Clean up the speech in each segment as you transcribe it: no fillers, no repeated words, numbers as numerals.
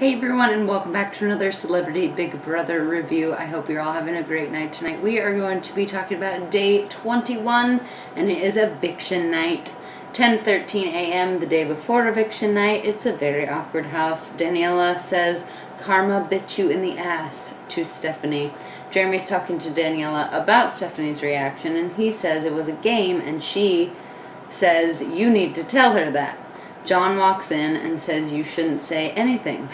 Hey everyone, and welcome back to another Celebrity Big Brother review. I hope you're all having a great night tonight. We are going to be talking about day 21, and it is eviction night. 10:13 a.m. the day before eviction night. It's a very awkward house. Daniela says, "Karma bit you in the ass," to Stephanie. Jeremy's talking to Daniela about Stephanie's reaction, and he says it was a game, and she says, "You need to tell her that." John walks in and says, "You shouldn't say anything."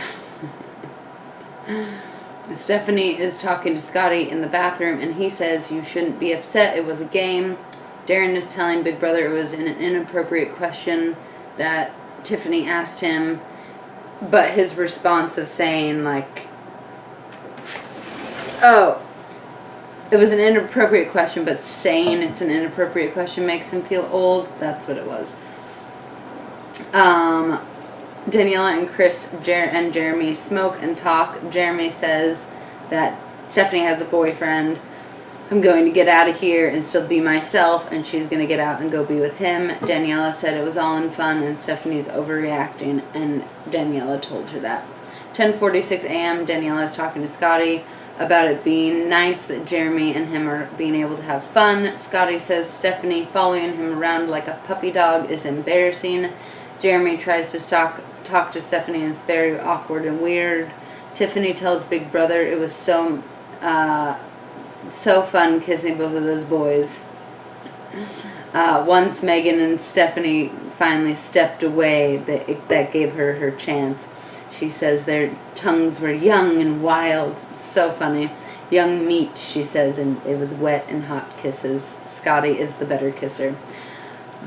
Stephanie is talking to Scotty in the bathroom, and he says, "You shouldn't be upset, it was a game." Darren is telling Big Brother it was an inappropriate question that Tiffany asked him, but his response of saying, oh, it was an inappropriate question, but saying it's an inappropriate question makes him feel old. That's what it was. Daniela and Chris and Jeremy smoke and talk. Jeremy says that Stephanie has a boyfriend. "I'm going to get out of here and still be myself," and she's going to get out and go be with him. Daniela said it was all in fun and Stephanie's overreacting, and Daniela told her that. 10:46 a.m. Daniela is talking to Scotty about it being nice that Jeremy and him are being able to have fun. Scotty says Stephanie following him around like a puppy dog is embarrassing. Jeremy tries to talk to Stephanie, and it's very awkward and weird. Tiffany tells Big Brother it was so fun kissing both of those boys. Once Megan and Stephanie finally stepped away, that gave her chance. She says their tongues were young and wild. It's so funny. Young meat, she says, and it was wet and hot kisses. Scotty is the better kisser.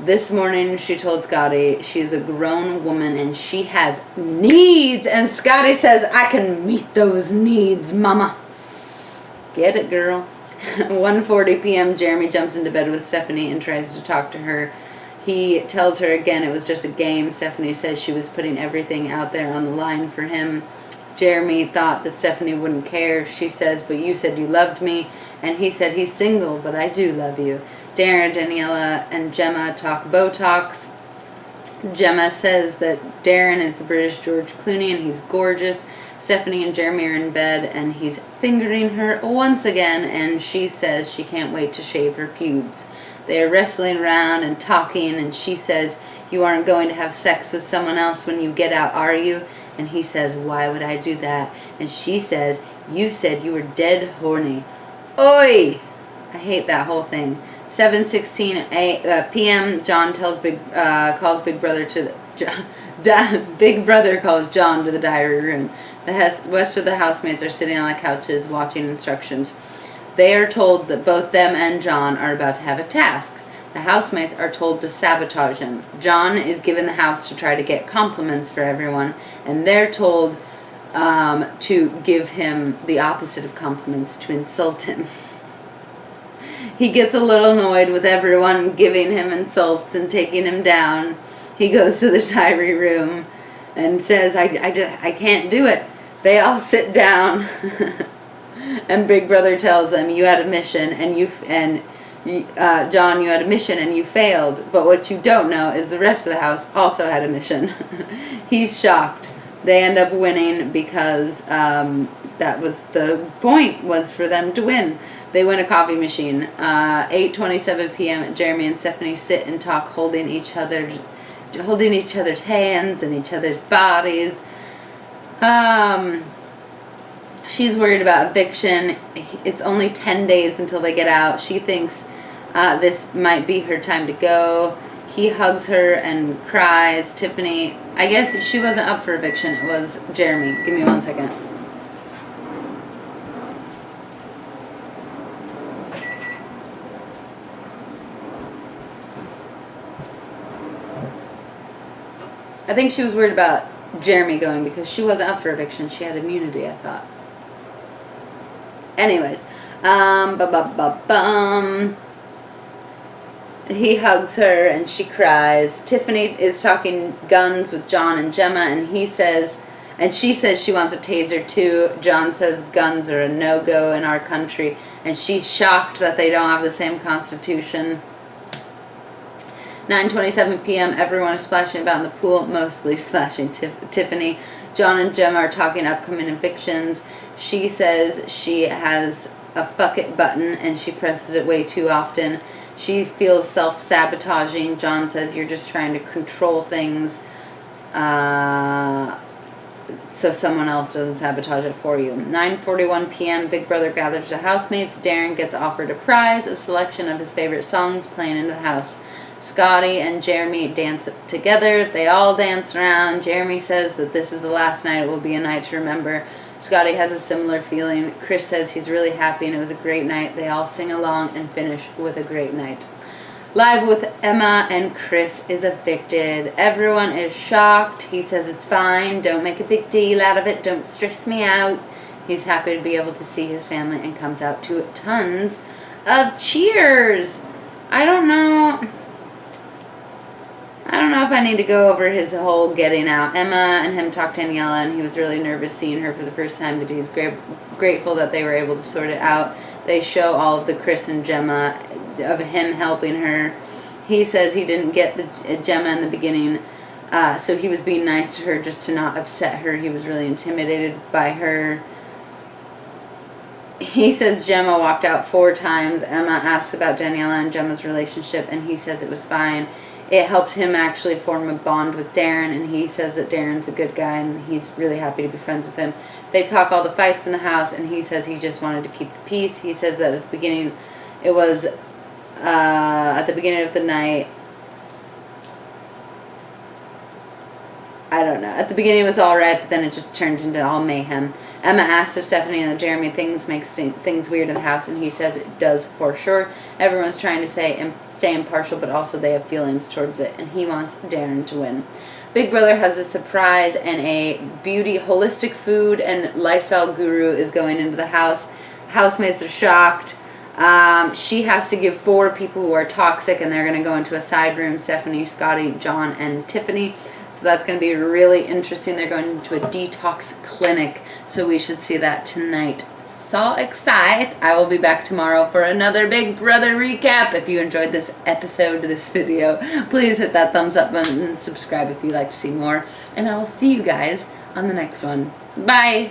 This morning, she told Scotty she's a grown woman and she has needs. And Scotty says, "I can meet those needs, mama." Get it, girl. 1:40 p.m., Jeremy jumps into bed with Stephanie and tries to talk to her. He tells her again it was just a game. Stephanie says she was putting everything out there on the line for him. Jeremy thought that Stephanie wouldn't care. She says, "But you said you loved me." And he said, "He's single, but I do love you." Darren, Daniela, and Gemma talk Botox. Gemma says that Darren is the British George Clooney and he's gorgeous. Stephanie and Jeremy are in bed and he's fingering her once again, and she says she can't wait to shave her pubes. They are wrestling around and talking, and she says, "You aren't going to have sex with someone else when you get out, are you?" And he says, "Why would I do that?" And she says, "You said you were dead horny." Oi! I hate that whole thing. 7:16 p.m. John calls Big Brother to the Big Brother calls John to the diary room. The rest of the housemates are sitting on the couches watching instructions. They are told that both them and John are about to have a task. The housemates are told to sabotage him. John is given the house to try to get compliments for everyone, and they're told to give him the opposite of compliments, to insult him. He gets a little annoyed with everyone giving him insults and taking him down. He goes to the diary room and says, I can't do it. They all sit down. And Big Brother tells them, "You had a mission, John, you had a mission and you failed. But what you don't know is the rest of the house also had a mission." He's shocked. They end up winning because that was the point, was for them to win. They win a coffee machine. 8:27 p.m. Jeremy and Stephanie sit and talk, holding each other's hands and each other's bodies. She's worried about eviction. It's only 10 days until they get out. She thinks this might be her time to go. He hugs her and cries. Tiffany, I guess she wasn't up for eviction. It was Jeremy. Give me 1 second. I think she was worried about Jeremy going because she wasn't up for eviction. She had immunity, I thought. Anyways, he hugs her and she cries. Tiffany is talking guns with John and Gemma, and she says she wants a taser too. John says guns are a no-go in our country, and she's shocked that they don't have the same constitution. 9:27 p.m. Everyone is splashing about in the pool, mostly splashing Tiffany. John and Gemma are talking upcoming evictions. She says she has a fuck it button and she presses it way too often. She feels self-sabotaging. John says you're just trying to control things so someone else doesn't sabotage it for you. 9:41 p.m. Big Brother gathers the housemates. Darren gets offered a prize, a selection of his favorite songs playing in the house. Scotty and Jeremy dance together. They all dance around. Jeremy says that this is the last night. It will be a night to remember. Scotty has a similar feeling. Chris says he's really happy and it was a great night. They all sing along and finish with a great night. Live with Emma and Chris is evicted. Everyone is shocked. He says it's fine. Don't make a big deal out of it. Don't stress me out. He's happy to be able to see his family and comes out to tons of cheers. I don't know if I need to go over his whole getting out. Emma and him talked to Daniela, and he was really nervous seeing her for the first time, but he's grateful that they were able to sort it out. They show all of the Chris and Gemma of him helping her. He says he didn't get the Gemma in the beginning, so he was being nice to her just to not upset her. He was really intimidated by her. He says Gemma walked out 4 times. Emma asks about Daniela and Gemma's relationship, and he says it was fine. It helped him actually form a bond with Darren, and he says that Darren's a good guy, and he's really happy to be friends with him. They talk all the fights in the house, and he says he just wanted to keep the peace. He says that at the beginning, it was, at the beginning of the night, I don't know. At the beginning it was all right, but then it just turned into all mayhem. Emma asks if Stephanie and Jeremy makes things weird in the house, and he says it does for sure. Everyone's trying to stay impartial, but also they have feelings towards it, and he wants Darren to win. Big Brother has a surprise, and a beauty, holistic food, and lifestyle guru is going into the house. Housemates are shocked. She has to give 4 people who are toxic, and they're going to go into a side room: Stephanie, Scotty, John, and Tiffany. So that's going to be really interesting. They're going into a detox clinic, so we should see that tonight. So excited. I will be back tomorrow for another Big Brother recap. If you enjoyed this episode, this video, please hit that thumbs up button and subscribe if you'd like to see more. And I will see you guys on the next one. Bye.